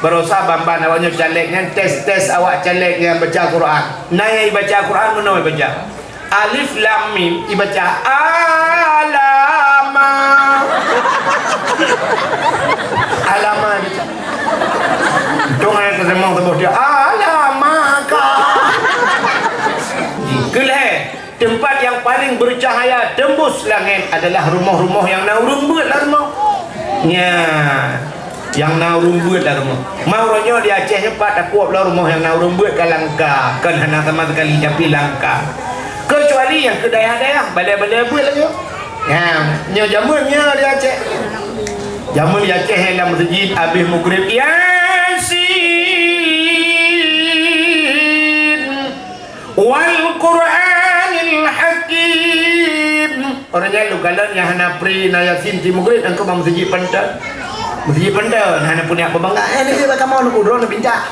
berusaha bamban awaknya calegnya tes awak caleg yang baca Quran. Naya baca Quran mana baca? Alif lam mim ibaca alama. Alama baca. Jangan terjemah tebus dia alamaka. Keleh tempat yang paling bercahaya tembus langit adalah rumah-rumah yang naurung lah rumah. Ya, yang naurung lah rumah. Maunya di Aceh cepat aku lah rumah yang naurung kan langka, kan hanya sama sekali tapi langka. Kecuali yang ke daerah-daerah balai-balai buat lagi. Ya, nyo jamunnya di Aceh. Jamun di Aceh dalam masjid habis maghrib Yasin wal Qur'anil Hakim. Orangnya lu kalau yang hana pri na Yasin di maghrib engkau masjid pandan. Masjid pandan hana punya bangga. Ni dia kamu nak udron nak bincang.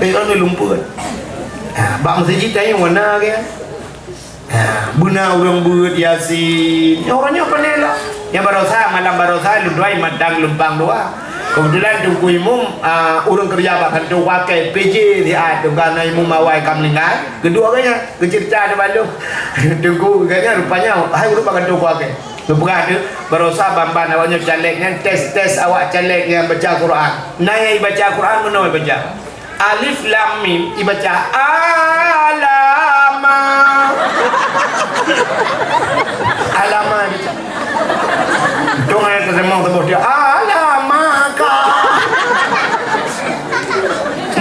Orang ni lumpur. Bak masjid tanya mana ke? Benar orang buat Yasin. Orangnya pandai lah. Yang barosa malam barosa lu doai madang lumpang doa. Kebetulan tunggu imum orang kerja bahkan tu pakai PJ di ada karena imum mawai kamlingan. Kedua kanya kecerita ada balung. Tunggu kanya rupanya hai urut bahkan tu pakai. Lepas tu barosa bamban awaknya calegnya tes awak caleg yang baca Quran. Naya baca Quran mana baca? Alif lam mim ibaca alama. Alama baca. Jangan terjemah tebus dia alamaka.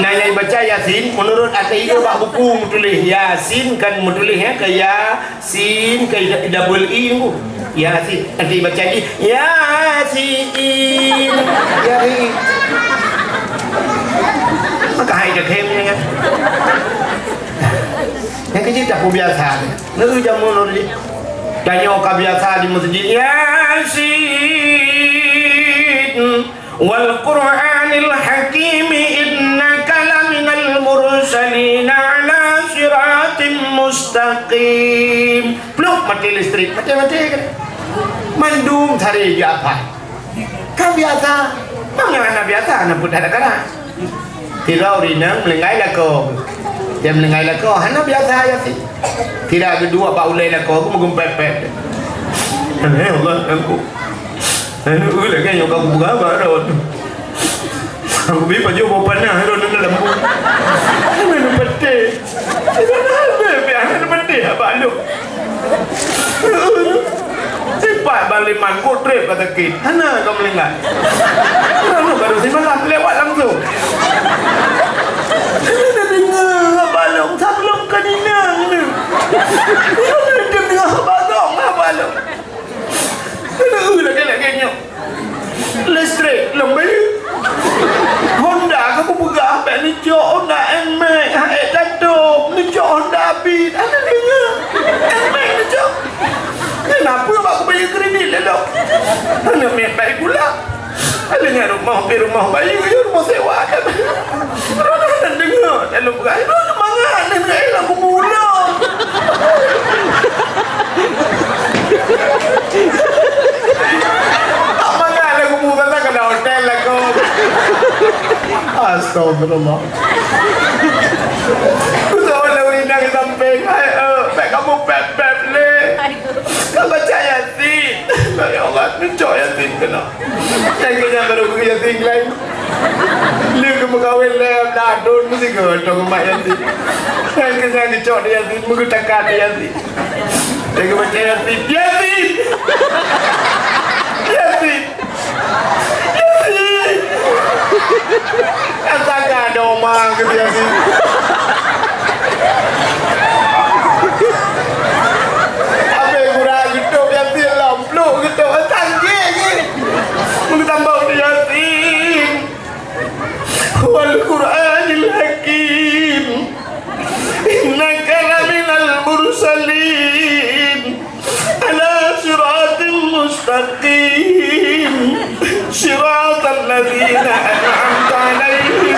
Nanya baca Yasin menurut ATI bak buku tulis Yasin kan tulis ya ke Yasin ke double I tu. Yasin nanti baca lagi Yasin. Yasin. Maka hai ke kemnya kan. Yang kecil tak biasa. Lalu jamu ni. Tanya kau biasa di masjid Yasin wal Qur'anil Hakim innaka laminal mursalin ala siratim mustaqim. Pluk mati listrik mati kan. Mandum cari dia apa? Kan biasa. Mana biasa anak budak kana. Tirau rinang melengai lako. Dia melengai lako hana biasa ya sih. Tidak kedua pak ulai lako aku mengumpet-pet. Allah aku. Ulah kan yang kau buka baru. Aku beli baju bawa panah ron dalam lembu. Mana pete. Mana be pete apa lu. Cepat balik mangkuk trip kata kit. Hana kau melengai. Lalu baru si malam lewat langsung. Dia dengar balong sebelum keninang ni. Dia dengar balong balong. Lagi listrik lembai. Honda kamu buka apa ni jok Honda NMAX hai datuk ni jok Honda Beat. Ana dengar NMAX ni jok. Kenapa aku bayar kredit lah? Ana mek baik pula. Alanya rumah bayi ke rumah sewa kan. Orang dengar dalam berai. Orang mangat ni berai lagu mula. Tak mangat lagu mula tak kena hotel lagu. Astagfirullah. Betul lah Rina ke samping. Baik kamu pep-pep le. Kau baca Yasin. Ya Allah, nuncuk Yasin kena. Yang kena baru ke Yasin lain. Dia ke berkahwin lem dadun mesti ke dong mak Yasin. Yang kena nuncuk dia Yasin, mengutakan dia Yasin. Dia ke baca Yasin. Yasin! Yasin! Yasin! Katakan ada omang ke Yasin. Wal Qur'anil Hakim innaka laminal mursalin ala siratim mustaqim siratal ladzina an'amta alaihim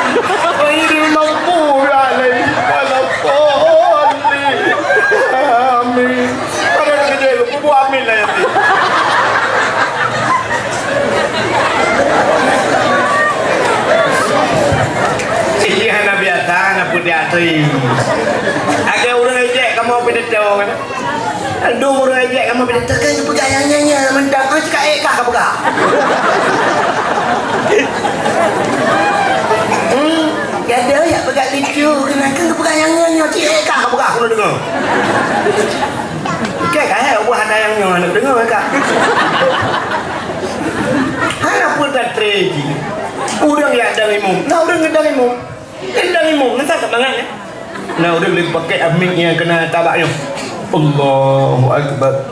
ghairil maghdubi alaihim waladdallin. Amin. Ada kerja bubu amin lah ya. Katri. Agak orang ejek kamu pedeto kan. Aduh orang ejek kamu pedeto kan pegang yang nyanyi mendak kau cakap kah kau pegang. Ada ya pegang lucu kenapa kau pegang yang nyanyi cik kah kau pegang aku dengar. Kayak buah ada yang nyanyi dengar kak. Hanya pun tak tragedi. Orang yang ada imum, nah orang yang ada imum, nanti tak bangat ya. Nah orang boleh pakai amin yang kena tabaknya. Allahu Akbar.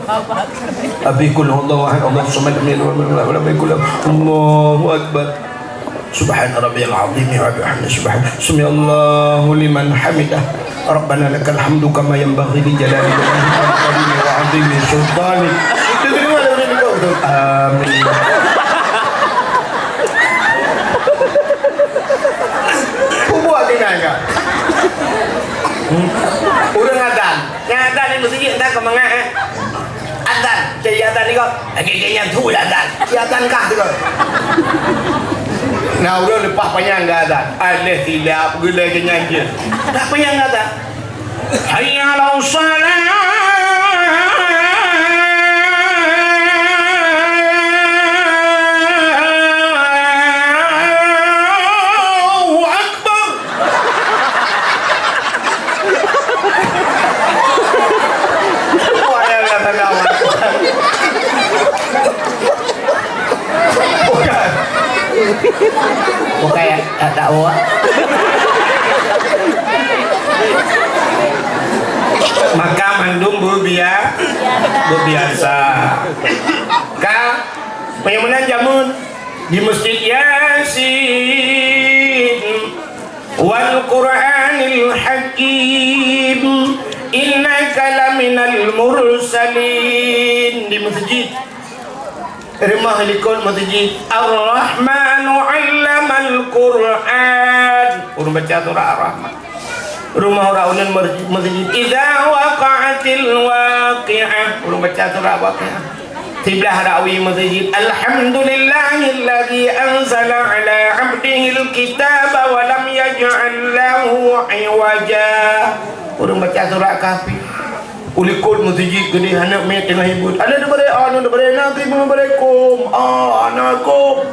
Abikul Allah Allah Subhanahu wa taala. Allahu Akbar. Subhan rabbiyal azim wa bihamdihi subhan. Subhanallahu liman hamidah. Rabbana lakal hamdu kama yanbaghi li jalali wajhika wa 'azimi sultanik. Amin. Enggak. Udah ngadan ni mesti entah ke mana adan jadi adan ni kau agak-agak tu adan adan kah tu kau nah udah lepas panjang enggak adan alih silap gula ke nyanyi tak panjang adan hayya ala salat kayak dakwah maka mandum berbiasa kah penyamanan jamun di masjid Yasin wal Qur'anil Hakim innaka laminal mursalin di masjid rumah likul masjid Ar-Rahmanu 'allamal Qur'an urang baca surah Ar-Rahman rumah orang masjid idza waqa'atil waqi'ah urang baca surah Waqi'ah tiblah rawi masjid alhamdulillahilladzi anzala 'ala 'abdihil kitaba wa lam yaj'al lahu 'iwaja urang baca surah Kahfi ulikut masjid gede anak mek tengah hibut ada daripada nanti Assalamualaikum anakku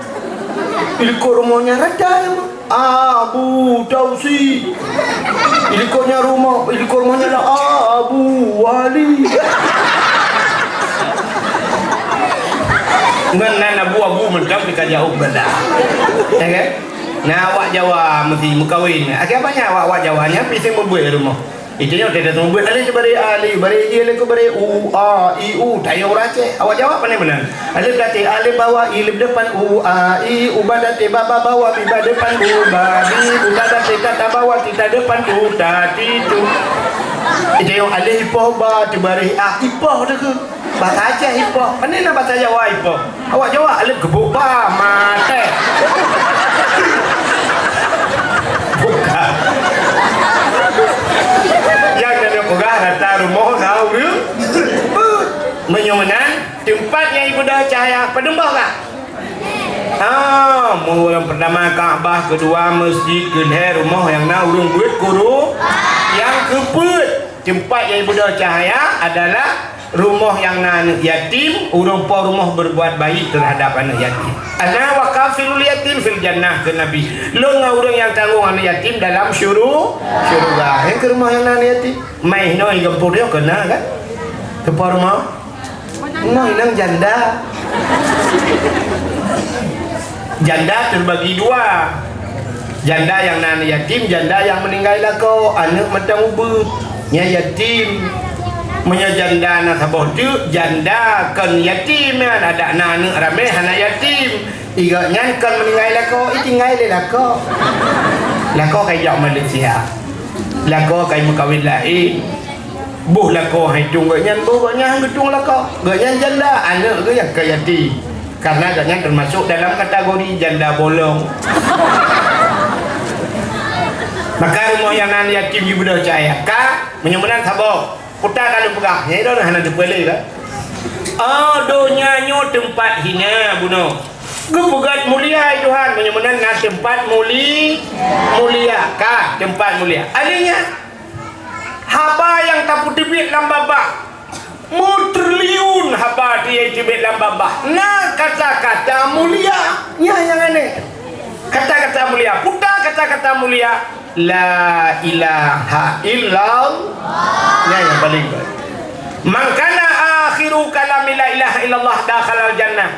ilikut rumahnya raja Abu Tausi ilikut rumahnya lah Abu Wali ngan abu mendak dekat jauh benda ya kan nah awak Jawa mesti mukawin akhir banyak awak Jawanya pisang membuat rumah itu yang tidak tunggu ada bari ali bari dia leku bari u a i u tayo race awak jawab apa ni benar alif berarti alif bawah i depan u a i u badate baba bawah bi depan u babi u badate kata bawah kita depan u tadi tu itu yang alif ipoh ba bari a ipoh deku bahasa Aceh ipoh mana nak bahasa Jawa ipoh awak jawab alif gebuk ba mate bukan rata rumah kau menyumenan tempat yang ibadah cahaya pedembah kah? Orang pertama Kaabah, kedua masjid, kedua rumah yang nak urung buat guru. Yang keempat tempat yang ibadah cahaya adalah rumah yang anak yatim, urung po rumah berbuat baik terhadap anak yatim. Ana wa kafilul yatim fil jannah ke Nabi. Lo ngurung yang tanggung anak yatim dalam syurga. Yang ke rumah yang anak yatim. Mai no gempur dia kena kan? Tempat rumah. Rumah inang janda. Janda terbagi dua. Janda yang anak yatim, janda yang meninggal lako, anak matang ubud. Nya yatim. Punya janda nak sabah tu janda kan yatim kan ada anak ramai anak yatim iga nyan kan meninggal lako tinggal le lako kayak Malaysia lako kayak mukawin lain buh lako hai tung nyan buh nyan gedung lako nyan janda anak tu yang kayak yatim karena nyan termasuk dalam kategori janda bolong maka rumah yang anak yatim juga percaya kah menyembuhkan sabah putar kalau pegang, ya itu hanya dipelih kan. Donya tempat hina buno. Gepegat mulia Tuhan menyemenan na tempat mulia ka tempat mulia. Alinya haba yang tak putibit dalam babak mu triliun haba dia tibit dalam babak. Nah kata-kata mulia nya yang aneh. Kata-kata mulia, putar kata-kata mulia la ilaha illallah. Nya yang paling baik. Mangkana akhiru kalami la ilaha illallah dakhala al-jannah.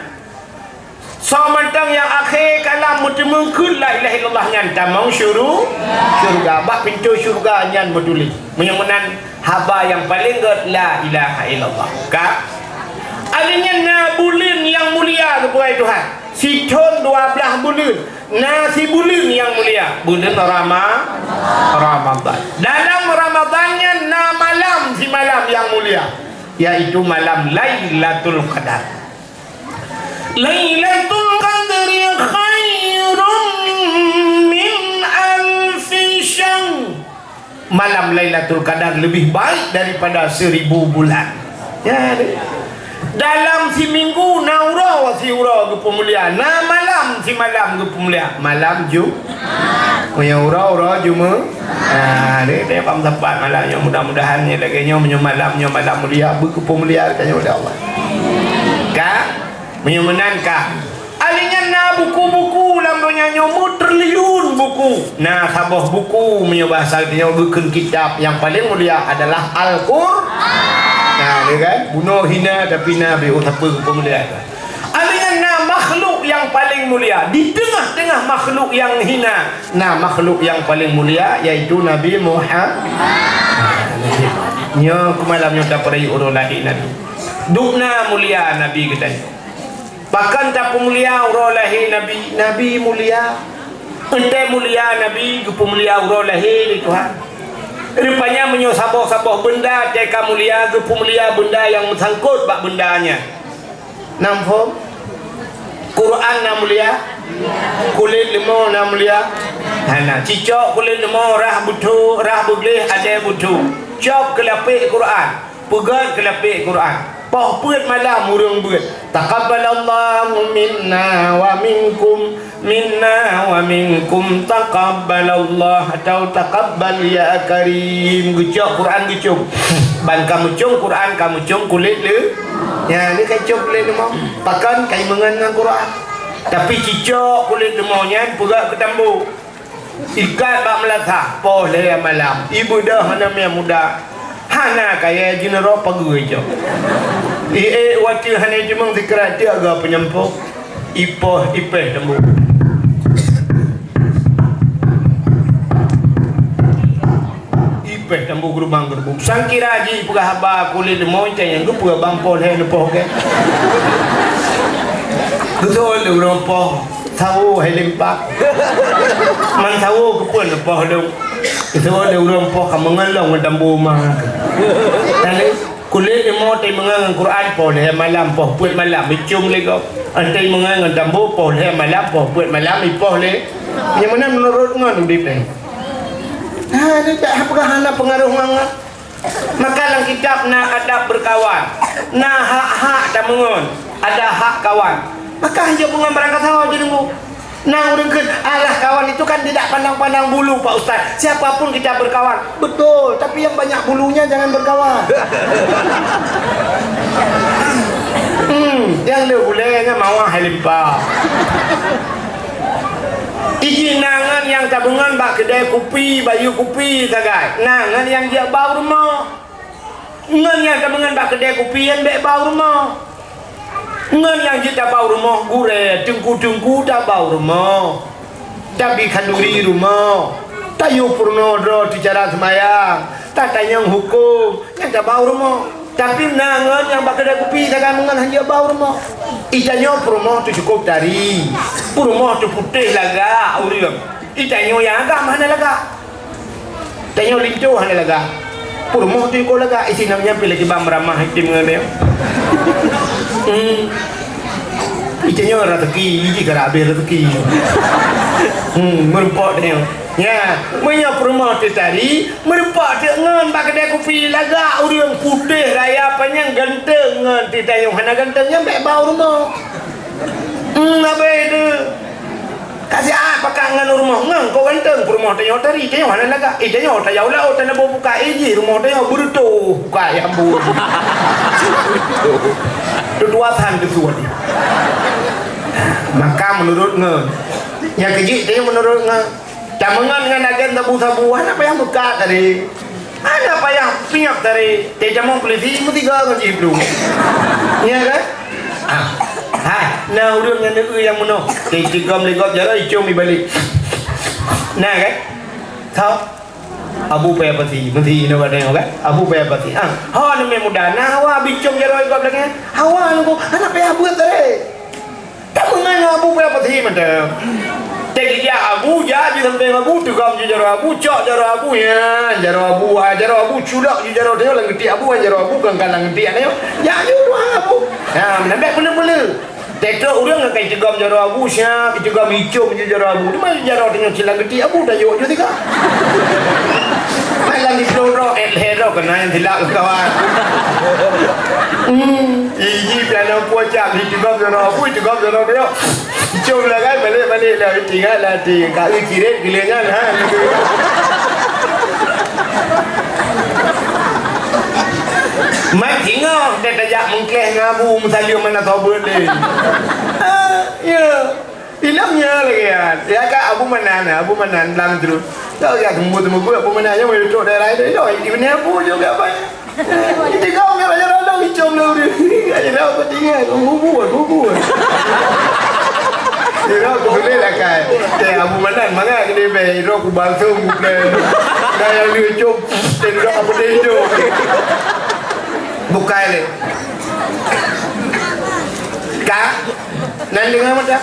Samantang yang akhir kalam mutemengkeun la ilaha illallah nyan tamang syurga bak pintu syurga nyan beduli menyemenan haba yang paling god la ilaha illallah ka alinya na bulan yang mulia kepada Tuhan siton 12 bulan nasi bulan yang mulia bulan Ramadan dalam Ramadannya na malam si malam yang mulia yaitu malam Lailatul Qadar. Lailatul Qadri khairun min alfi syahr. Malam Lailatul Qadar lebih baik daripada 1000 bulan. Ya, dalam si minggu naura si ura ke pemuliaan. Na malam si malam ke pemuliaan. Malam Jumaat. Punya ura Jumaat. Dia pam tepat malamnya mudah-mudahan ni lagi malamnya malam mulia ke pemuliaan katanya oleh Allah. Kak menyemenangkah alinya na buku-buku lamanya nyomu triliun buku. Nah sabah buku menyebahasa dia bukan kitab yang paling mulia adalah Al-Quran. Nah dia kan bunuh hina tapi nabi apa pemuliaan. Alinya na makhluk yang paling mulia di tengah-tengah makhluk yang hina. Nah makhluk yang paling mulia yaitu Nabi Muhammad. Nya kemalamnya tak pernah urus lahir Nabi. Dukna mulia Nabi katanya. Bahkan tak mulia urus lahir Nabi mulia. Ente mulia Nabi ke mulia urus lahir Tuhan. Rupanya menyosabah-sabah benda teka mulia ke mulia benda yang sangkut bak bendanya. Nampak Quran na mulia, kulit lemau na mulia. Hana cicok kulit lemau rah butuh, rah begleh ada butuh. Cop kelapik Quran, pegat kelapik Quran. Poh puat malam murung buat. Taqabbalallahu minna wa minkum taqabbalallah atau taqabbal ya karim. Gucok Quran gucok. Ban kamu cung Quran kamu cung kulit le. Ya ni kai cung kulit lemau. Pakan kai mengan Quran. Tapi cicok kulit lemaunya pegat ke tambu. Ikat bak melatah. Poh le malam. Ibu dah namanya muda. Hana kaya jenera pagi je. Waktu hana cuma zikrat dia agak penyempuk. Ipeh tembu. Ipeh tembu gerubang. Sangkira haji pegah haba kulit lemau yang ke pegah bampol hai lepoh ke. Betul orang poh. Tahu hai lempak. Man tahu ke pun lepoh dong. Itu ada orang poh kamangalong ngadambu mah. Tadi kulit lemau tai mengang Quran poh le malam poh puat malam micum le kau. Antai mengang ngadambu poh le malam poh puat malam ipoh le. Yang mana menurut ngan udip ni. Dia tak apa hana pengaruh mangat. Maka dalam kitab na adab berkawan. Na hak-hak tak mengon. Ada hak kawan. Maka hanya mengan berangkat hawa jadi mu. Nah urangkeun alah kawan itu kan tidak pandang-pandang bulu Pak Ustaz. Siapapun kita berkawan. Betul, tapi yang banyak bulunya jangan berkawan. Yang le bolehnya mau halimpa. Iji nangan yang tabungan bak kedai kopi, bayu kopi sagai. Nangan yang dia bau rumah. Ngan yang tabungan bak kedai kopi yang bek bau rumah. Ngan yang kita bau rumah gure tengku-tengku tak bau rumah. Tapi kanduri rumah. Tayu purno dro bicara semayang. Tak tanya hukum yang tak bau rumah. Tapi nangan yang bak kedai kopi sagai mengan hanya bau rumah. Itanya rumah tu cukup dari. Rumah tu putih laga uriam. Itanya yang agak mana laga? Tanya lincu mana laga? Rumah tu kau laga isi namanya pilih kibam ramah hitim ngene. Itanya rezeki, ini kerabe rezeki. Merupak dia. Ya, punya rumah tu tadi, merupak dia ngan bak kedai kopi laga uriam putih raya panjang ganteng ngan titayung hana gantengnya bek bau rumah. Apa itu? Kasih pakai ngan rumah ngan kau ganteng rumah tanya tadi tanya mana laga tanya tanya ulah tanya buka ini rumah tanya bertu buka yang buru dua tahun kesuat maka menurut ngan yang keji tanya menurut ngan camangan ngan agen tabu-tabuan apa yang buka tadi ada apa yang pinyak tadi tanya mau polisi mesti gak ngaji belum ya kan hai, nah urang yang negeri yang mana? Tiga melegok jalan icung balik. Nah kan? Tahu? Abu payah pasti, mesti nak ada kan? Abu payah pasti. Hawa ni muda, nah hawa bicung jalan ikut belakang. Hawa aku, anak payah buat tadi. Tak mengenai abu payah pasti macam. Jadi dia abu jadi sampai abu tu kau jalan abu, cok jalan abu ya, jalan abu culak jalan dia orang gede abu, jalan abu kan kalang gede ni. Ya you abu. Nampak benar-benar. Tektok orang nak cegam jarak abu sia, cegam hijau jarak abu. Di mana jarak dengan silang gede abu dah yuk juga. Malam di flora hero kena yang silap kawan. Ini piano puasa di cegam jarak abu, cegam jarak dia. Hijau belakang balik dah tinggal lah di kaki kiri giliran ha. Mai tinggal dia tajak mengkleh ngabu mensalio mana tahu boleh. Ya. Ilangnya lagi ya. Ya kak abu manan dalam terus. Tahu ya temu abu mananya mau duduk daerah itu. Ini benar abu juga apa. Ini kau ni raja rada hijau lah dia. Aja dah apa tinggal bubu. Ira aku boleh lah kan. Abu manan mana kena be ira aku balsam bukan. Dah yang dia hijau. Dia apa dia hijau. Bukai le. Kak, nan dengar mata.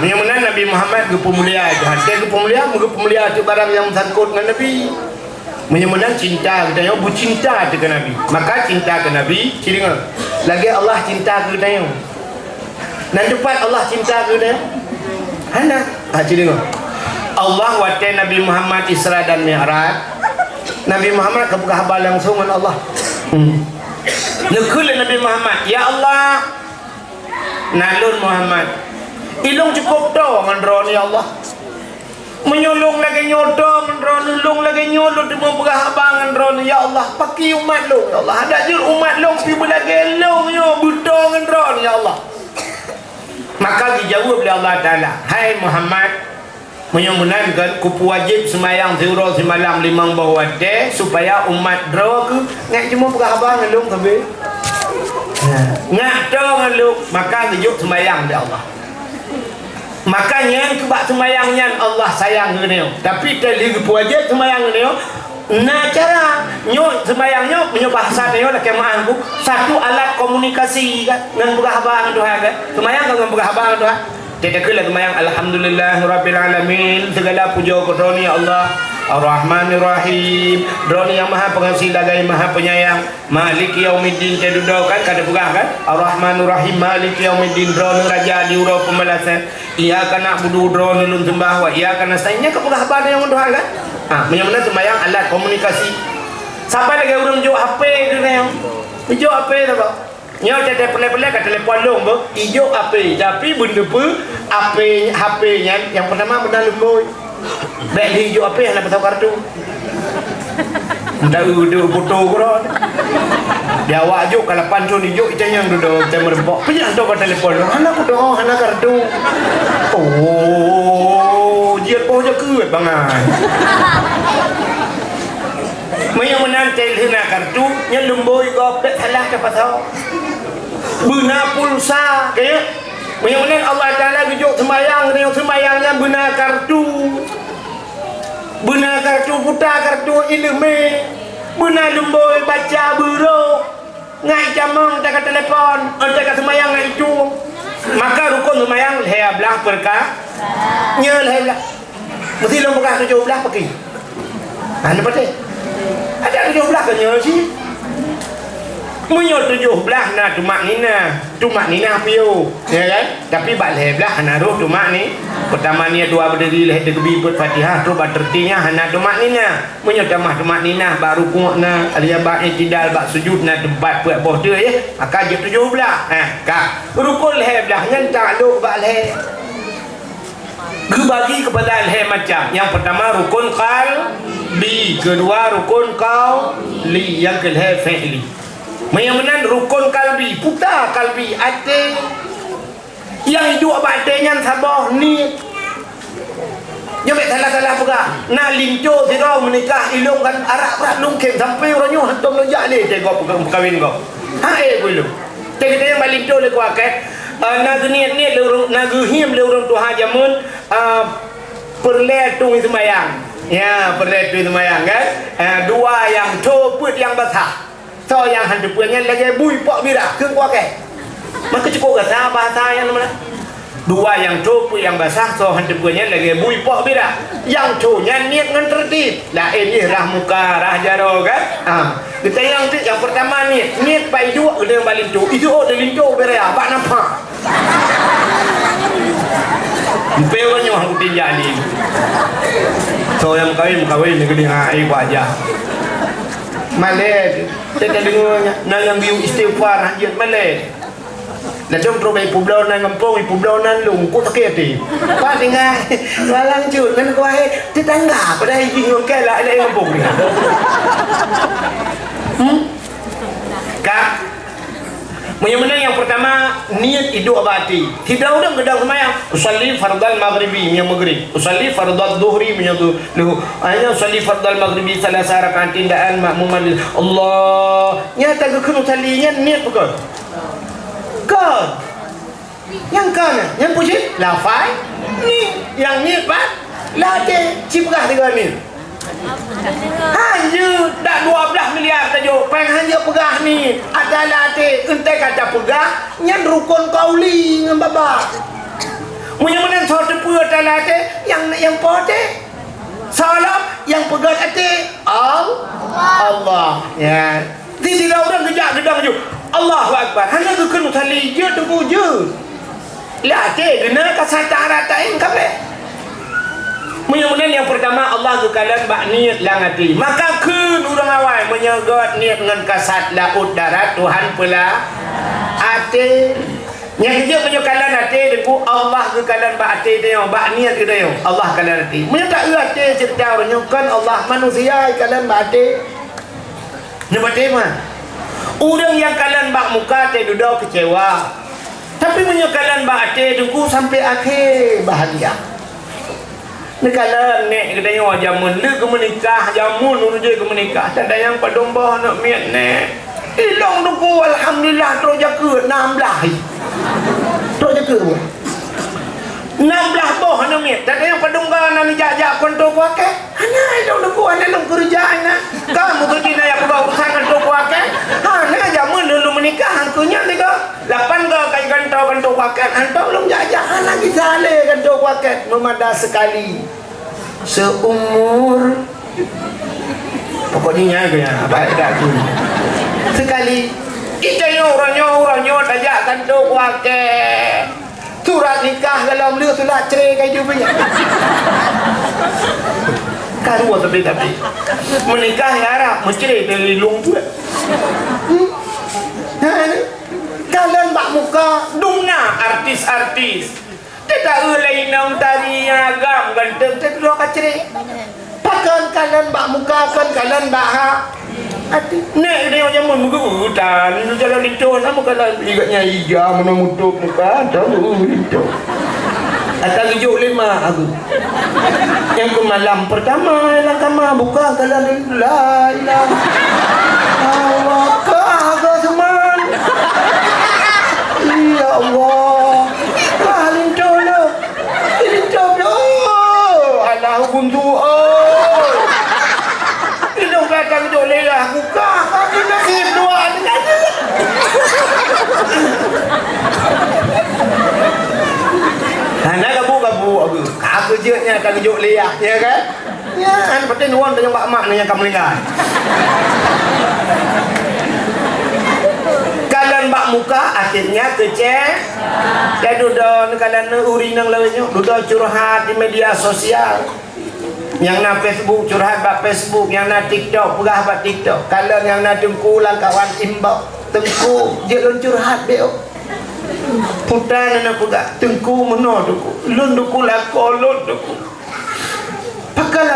Yang mana Nabi Muhammad ke pemulia jahat. Dia ke pemulia tu barang yang sangkut dengan Nabi. Yang cinta kita yo bu cinta ke Nabi. Maka cinta ke Nabi, ciringa. Lagi Allah cinta ke kita yo. Nan depan Allah cinta ke kita. Hana, ciringa. Allah wate Nabi Muhammad Isra dan Mi'raj. Nabi Muhammad kebuka khabar langsung dengan Allah. Nekul Nabi Muhammad, ya Allah, nalun Muhammad, ilung cukup dah menroni Allah. Menyolong lagi nyodo, menroni lagi nyodo, dia membuka khabar menroni ya Allah. Pakai umat long, ya Allah. Ada je umat long, pi belagi long yo, buta menroni ya Allah. Maka dijawab oleh Allah Taala, hai Muhammad, menyempurnakan kupu wajib semayang zuhur semalam limang bawah deh supaya umat draw ke ngak cuma buka khabar ngelung sampai ngak draw ngelung maka tujuk semayang dia Allah makanya kebak semayangnya Allah sayang dia tapi tadi kupu wajib semayang dia nah cara nyok semayangnya punya bahasa dia lah kemahan ku satu alat komunikasi kan dengan buka khabar Tuhan kan semayang dengan buka khabar Tuhan. Tetapi lagi mayang alhamdulillah rabbil alamin segala puja kepada Allah Ar-Rahmanir Rahim droni yang maha pengasih lagi maha penyayang Maliki Yaumiddin tedudo kan kada pegang kan Ar-Rahmanir Rahim Maliki Yaumiddin droni raja diurau pembalasan ia kana budu droni lun sembah wa ia kana sainnya kepegang apa yang Tuhan kan menyamana sembahyang alat komunikasi sampai lagi urang jo HP tu yang jo HP tu Pak. Nyo tete pelek-pelek kat telefon long ber ijo HP tapi benda pun HP nya yang pertama benda lembut baik di ijo HP yang pasal kartu ndak udah foto kron dia awak jo kalau pancun ijo icanya yang duduk saya merempok punya tu kat telefon anak aku doh anak kartu oh dia kau je ke bangan Maya menantai hina kartu nya lemboi go pek salah ke pasal bena pulsa kaya maya menan Allah Taala gujuk sembayangnya bena kartu putar kartu ilmu bena lemboi baca buruk ngai jamang tak telefon tak sembayang itu maka rukun sembayang leha belah perka nya leha belah mesti lembah 17 pakai anda betul ada 17 kan nyo sih Munyo 17 na tumak nina piu, ya kan? Tapi bak leblah naruh tumak ni. Pertama ni dua berdiri leh degebi buat Fatihah tu bak tertinya hana tumak nina. Munyo tamah tumak nina baru kuatna alia bak tidal bak sujud na tempat buat boh tu ya. Maka je 17. Kak. Rukun leblah ngan takluk bak leh. Bagi kepada leh macam. Yang pertama rukun qalbi, kedua rukun qauli, yang keleh fi'li. Menyamanan rukun kalbi, putar kalbi, hati yang hidup apa hatinya sabar ni. Jangan salah-salah pegah. Nak linco sirau menikah ilung kan arak berat lungkeng sampai orangnya hantam lejak ni tengok kahwin kau. Hai pula. Tengok yang balik linco le kuat kan. Nak niat-niat nak him le orang Tuhan jamun perletung sembahyang. Ya, perletung sembahyang kan. Dua yang coput yang basah. So yang hantu punya lagi bui pak bira ke kuat ke. Maka cukup bahasa yang mana? Dua yang cukup yang basah so hantu punya lagi bui pak bira. Yang cunya niat ngan tertib. Lah ini rah muka rah jaro kan? Kita yang pertama niat pai dua udah balik tu. Itu oh delinco berea bak nampak. Pewanya orang tinggal ni. So yang kawin ni gede ai wajah. Malay kita dengarnya nang biu istighfar hajat malay na dong tro bay publon nang kampung publon nan lung ko takeh ti pa dengar walang jut kan ko ai tetangga pada hiji ngke la ai kampung ni Kak Menyamana yang pertama niat hidup abadi. Tidak udang gedang semayang. Usalli fardal maghribi yang maghrib. Usalli fardal dhuhri menyatu. Hanya usalli fardal maghribi salah rakaat tindaan makmuman Allah. Nyata ke kenu talinya niat bukan? Kan? Yang kan? Yang puji? Lafai? Ni yang niat pak? Latih cipkah dengan ni. Hanya dah 12 miliar tajuk peng hanya pegah ni adalah te entai kata pegah nyan rukun qauli ngam baba munya menen so tepu adalah te yang pote salam yang pegah ate Allah ya di orang gejak gedang ju Allahu akbar hanya kekenu tali je tunggu je la te gena kasatara tain kabe. Mudah-mudahan yang pertama Allah kekalan bak niat lang hati. Maka kun urang awal menyegot niat dengan kasat laut darat Tuhan pula hati. Yang kerja menyokalan hati deku Allah kekalan bak hati dia bak niat dia Allah kalan hati. Menyetak hati cerita orang kan Allah manusia kalan bak hati. Nampak mah. Urang yang kalan bak muka te duduk kecewa. Tapi menyokalan bak hati deku sampai akhir bahagia. Nekala nek katanya jamun le ke menikah jamun uruje ke menikah tak ada yang padomba nak miat nek ilong duku alhamdulillah terus jaga 16 terus jaga 16 boh nak miat tak ada yang padomba nak jajak kontrol kuake hanya ilong duku ana long kerjaan kamu kerja nak buat urusan kontrol kuake hanya jamun dulu menikah angkunya nego 8 ke kai kontrol kuake antum belum jajak lagi sale kontrol kuake memada sekali seumur pokoknya ya baik dah tu sekali kita orangnya tajak kantor kuake surat nikah dalam dia surat cerai kayak dia punya karua tapi menikah ya Arab mencerai dari lumpur kalian bak muka dumna artis tidak ulai nang tari agam ganteng kedua kacere pakan kalian bak muka kan kalian bak ha ati nek dia macam muka hutan itu jalan licon apa kalau ligatnya hijau mana mutuk muka tahu itu atau hijau 5 aku yang ke malam pertama dalam kamar buka kalian la ilaha Allah ka seman ya Allah halin tolo ini tolo alah buntu oh itu kata tole lah buka kaki nasib dua anak gabu aku kerjanya akan juk liah ya kan ya kan penting nuan dengan mak mak yang kamu ingat nampak muka akhirnya dan duda kalau uri nang lawannya duda curhat di media sosial. Yang na Facebook curhat bak Facebook, yang na TikTok pegah bak TikTok. Kalau yang na tengkulang kawan imbau tengku dia lon curhat beo. Putan na pegah tengku meno duku. Lon duku lakolon duku. Pakal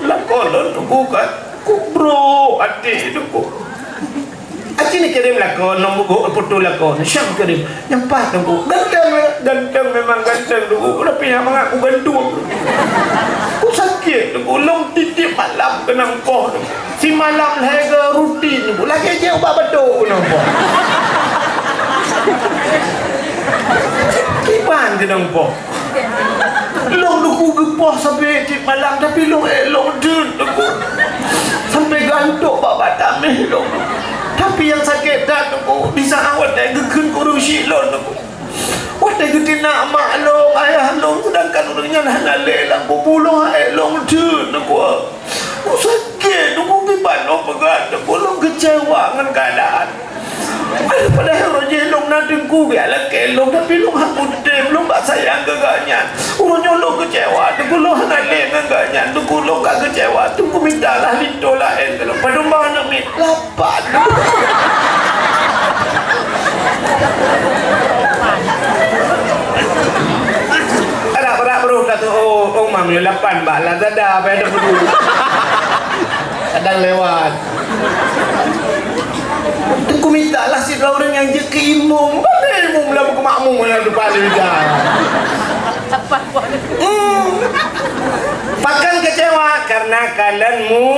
lakolon duku kan. Kubro ati duku. Aci ni kirim lakon, nombor foto lakon. Syam kirim. Nyampak duku. Ganteng memang ganteng duku. Tapi yang mengaku gantung. Aku sakit duku. Long titip malam kena poh. Si malam lega rutin duku. Lagi je ubah betul nampak. Kipan kena poh. Long duku gepoh sampai tip malam tapi long elok dun duku. Sampai gantuk babat tamih long. Tapi yang sakit dah tu bisa awak dah gekun kurusi lon tu. Wah dah gede nak mak long ayah long sedangkan orangnya dah nalek lah bubulong ayah long tu tu. Sakit tu gimana lo pegat tu long kecewa dengan keadaan. Padahal roje long nak dengku biarlah kelong tapi long hak mutem long tak sayang geganya. Orangnya long kecewa tu long nalek geganya tu long tak kecewa tu minta lah litolah kalau pada mana mit lapan. Ada berak beruh kata oh mami 8 bah Lazada apa ada perlu. Kadang lewat. Aku minta lah si orang yang je ke imum. Mana imum lah ke makmum lah tu paling dah. Pakan kecewa karena kalianmu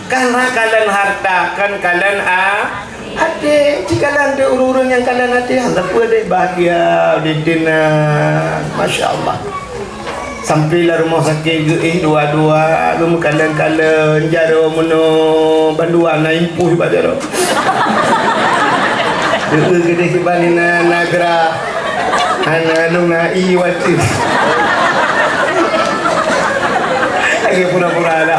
karena kalian harta kan kalian hati jika kalian ada urun yang kalian hati tak ada bahagia dina Masya Allah sampailah rumah sakit dua-dua rumah kalian jaro meno banduan na impuh bajaro gede kibanina nagra ana nuna iwati lagi pura-pura ada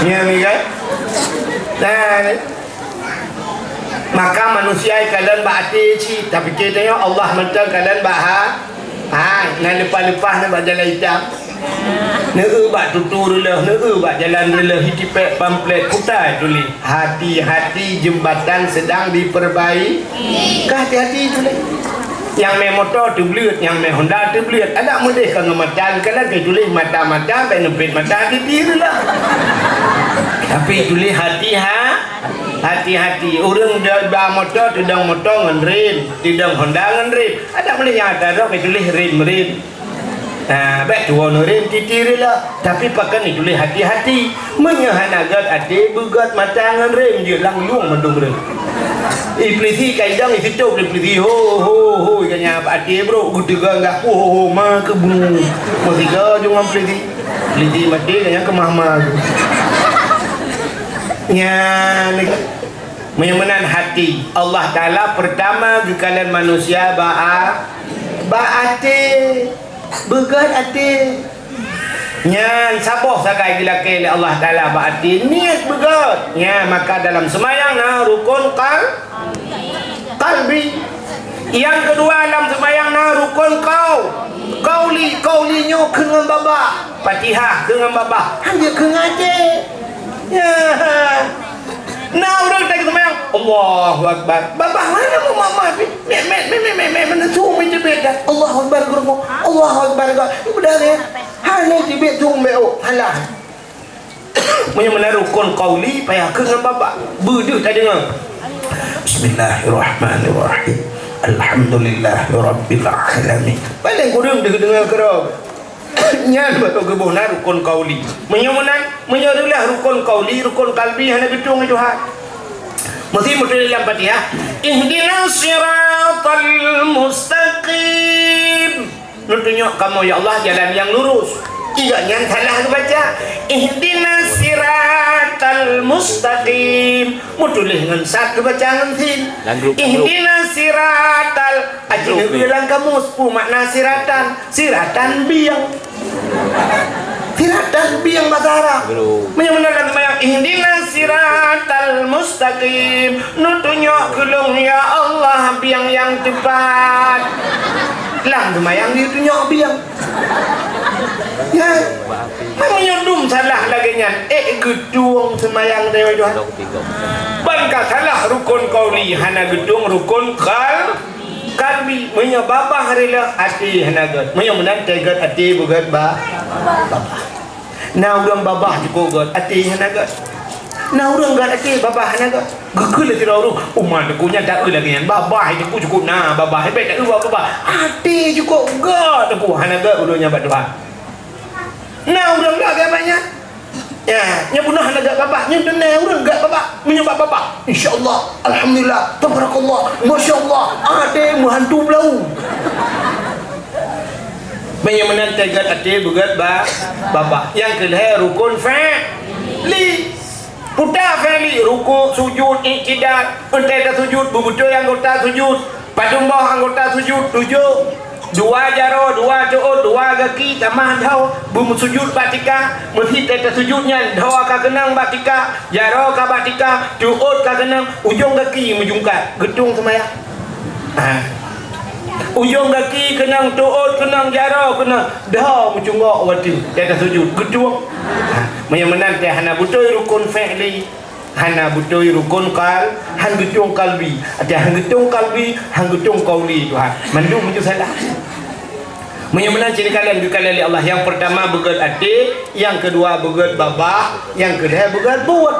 ni kan dan maka manusia kalian baati ci tapi kita Allah mental kalian nah lepas-lepas nak jalan hitam nak tutur lah nak jalan lah hitipek pamflet putai tulis hati-hati jembatan sedang diperbaiki hati-hati tulis yang main motor tu belut, yang main Honda tu belut. Ada mudah kalau macam kalau kita tulis mata-mata, benefit mata diri lah. Tapi tulis hati-hati. Orang dah motor, tidak motor dengan rem, tidak Honda dengan rem. Ada mudah yang ada kita tulis rem. Baik tu warna rem diri lah. Tapi pakai ni tulis hati-hati. Menyahanagat hati, bugat mata dengan rem je langluang mendung rem. Peliti kaidang itu peliti ho kanya ade bro gudega enggak ho ma ke bunu matiga jangan peliti mati kanya ke mama nya menyamanan hati Allah Taala pertama di kalian manusia baate begat ate nya saboh sagai dilakil Allah Taala baati niat begat nya maka dalam sembahyang rukun qalbi yang kedua dalam sembahyang rukun kaulinyo dengan baba Fatihah dengan baba hanya kengaje ya orang tak sembahyang Allahu Akbar baba mana mau mama mana tu menjebet Allahu Akbar guru Allahu Akbar udah ya hanya dibet tu meo halah menaruhkan qauli payah dengan baba beduh tak dengar Bismillahirrahmanirrahim Alhamdulillahirabbil alamin paling kurang dengar kerap nya betul ke bona rukun qauli menyarulah rukun qauli rukun qalbi hanya betul Tuhan mesti betul dalam Fatihah ihdinas siratal mustaqim tunjuk kamu ya Allah jalan yang lurus tidak yang salah baca ihdinas siratal mustaqim mutulis dengan satu bacaan sin ihdinas siratal ajib bilang kamu 10 makna siratan biang Tidak tasbih yang bahasa Arab. Menyamakan semayang ihdinas siratal mustaqim. Nutunjuk kulung ya Allah biang yang tepat. Lang semayang dia tunjuk biang. Ya. Menyudum salah lagi nya. Gedung semayang dewa Tuhan. Bangka salah rukun qauli hana gedung rukun kalbi. Menya babah rela hati hana gad. Menya menan tegat hati bugat babah. Nah urang babah cukup gad hati hana gad. Nah urang gad hati babah hana gad. Gegel tira urang uman kunya tak lagi nya babah itu cukup nah babah hebat tak babah. Hati cukup gad aku hana gad ulunnya bad Tuhan. Nah urang gak banyak. Ya, nya punah hana gad babah nya denai urang gad babah menyebab babah. Insyaallah, alhamdulillah, tabarakallah, masyaallah. Ade menghantu belau. Menyamanan tegat ade bugat babah. Yang kedua rukun fi'li. Putar fi'li ruku, sujud, iktidal. Entai dah sujud, bebutul anggota sujud. Padumbah anggota sujud 7. 2 jaro, 2 tu'ud, 2 kaki tamah dau. Bum sujud batika, mesti teta sujudnya dau ka kenang batika, jaro ka batika, tu'ud ka kenang, ujung kaki menjungkat. Gedung semayang. Ujung kaki kenang tu'ud kenang jaro kenang dah mencungok waktu teta sujud gedung. Menyamanan teh hana betul rukun fi'li. Hana betul rukun han gedung kalbi. Ada han gedung kalbi, han gedung qauli Tuhan. Mandum menuju salah. Menyamanan ciri kalian dikalian oleh Allah. Yang pertama begat hati, yang kedua begat babah, yang kedua begat buat.